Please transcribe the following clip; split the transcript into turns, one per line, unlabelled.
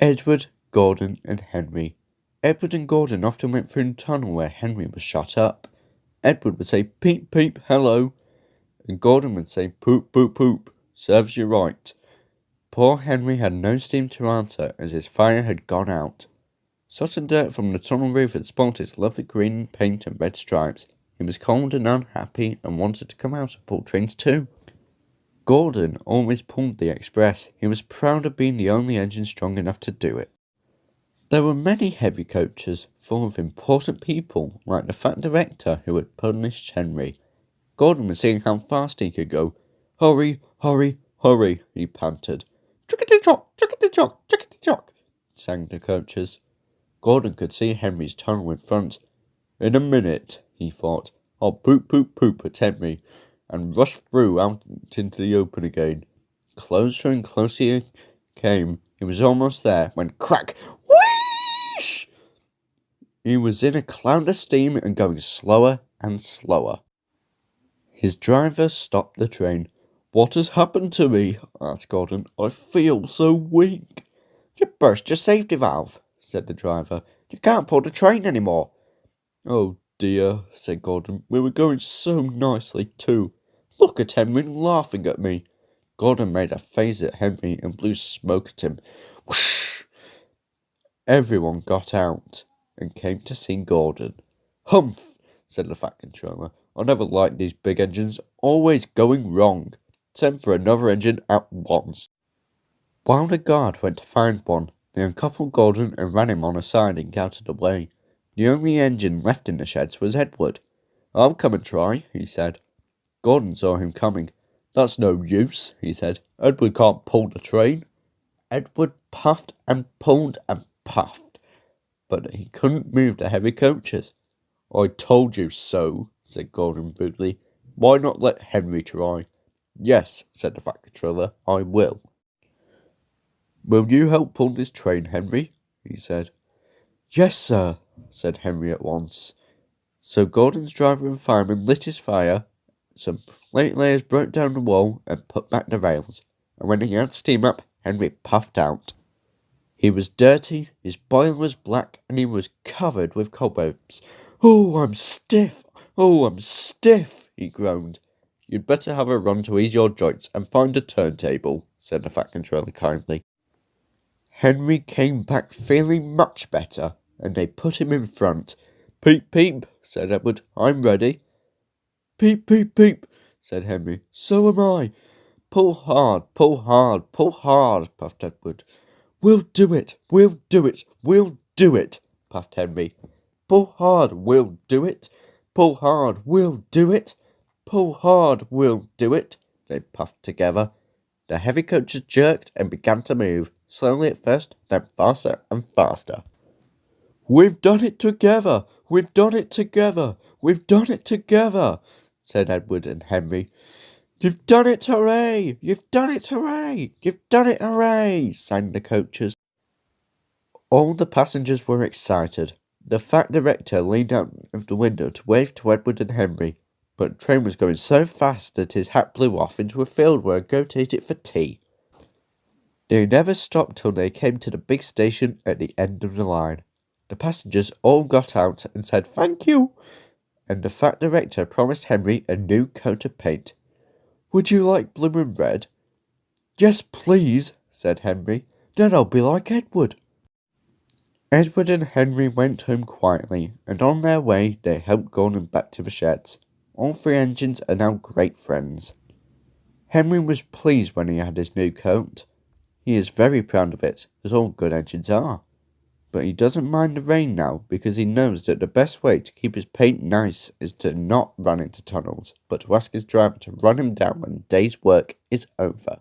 Edward, Gordon, and Henry. Edward and Gordon often went through the tunnel where Henry was shut up. Edward would say, "Peep, peep, hello," and Gordon would say, "Poop, poop, poop, serves you right." Poor Henry had no steam to answer as his fire had gone out. Soot and dirt from the tunnel roof had spoilt his lovely green paint and red stripes. He was cold and unhappy and wanted to come out and pull trains too. Gordon always pulled the express. He was proud of being the only engine strong enough to do it. There were many heavy coaches full of important people, like the fat director who had punished Henry. Gordon was seeing how fast he could go. "Hurry, hurry, hurry," he panted. "Chickety-chock, chickety-chock, chickety-chock," sang the coaches. Gordon could see Henry's tunnel in front. "In a minute," he thought, "I'll poop, poop, poop at Henry," and rushed through out into the open again. Closer and closer he came. He was almost there when crack! Whoosh! He was in a cloud of steam and going slower and slower. His driver stopped the train. "What has happened to me?" asked Gordon. "I feel so weak." "You burst your safety valve," said the driver. "You can't pull the train anymore." "Oh dear," said Gordon. "We were going so nicely too. Look at Henry laughing at me." Gordon made a face at Henry and blew smoke at him. Whoosh! Everyone got out and came to see Gordon. "Humph," said the Fat Controller. "I never liked these big engines, always going wrong. Send for another engine at once." While the guard went to find one, they uncoupled Gordon and ran him on a siding out of the way. The only engine left in the sheds was Edward. "I'll come and try," he said. Gordon saw him coming. "That's no use," he said. "Edward can't pull the train." Edward puffed and pulled, but he couldn't move the heavy coaches. "I told you so," said Gordon rudely. "Why not let Henry try?" "Yes," said the Fat Controller, "I will." "Will you help pull this train, Henry?" he said. "Yes, sir," said Henry at once. So Gordon's driver and fireman lit his fire, some plate layers broke down the wall and put back the rails, and when he had steam up, Henry puffed out. He was dirty, his boiler was black, and he was covered with cobwebs. "Oh, I'm stiff! Oh, I'm stiff!" he groaned. "You'd better have a run to ease your joints and find a turntable," said the Fat Controller kindly. Henry came back feeling much better, and they put him in front. "Peep, peep," said Edward. "I'm ready." "Peep, peep, peep," said Henry. "So am I." Pull hard, pull hard, pull hard," puffed Edward. "We'll do it, we'll do it, we'll do it," puffed Henry. "Pull hard, we'll do it. Pull hard, we'll do it. Pull hard, we'll do it," they puffed together. The heavy coaches jerked and began to move, slowly at first, then faster and faster. "We've done it together! We've done it together! We've done it together!" said Edward and Henry. "You've done it, hooray! You've done it, hooray! You've done it, hooray!" sang the coaches. All the passengers were excited. The fat director leaned out of the window to wave to Edward and Henry, but the train was going so fast that his hat blew off into a field where a goat ate it for tea. They never stopped till they came to the big station at the end of the line. The passengers all got out and said "Thank you," and the fat director promised Henry a new coat of paint. "Would you like blue and red?" "Yes, please," said Henry. "Then I'll be like Edward." Edward and Henry went home quietly, and on their way they helped Gordon back to the sheds. All three engines are now great friends. Henry was pleased when he had his new coat. He is very proud of it, as all good engines are. But he doesn't mind the rain now because he knows that the best way to keep his paint nice is to not run into tunnels, but to ask his driver to run him down when the day's work is over.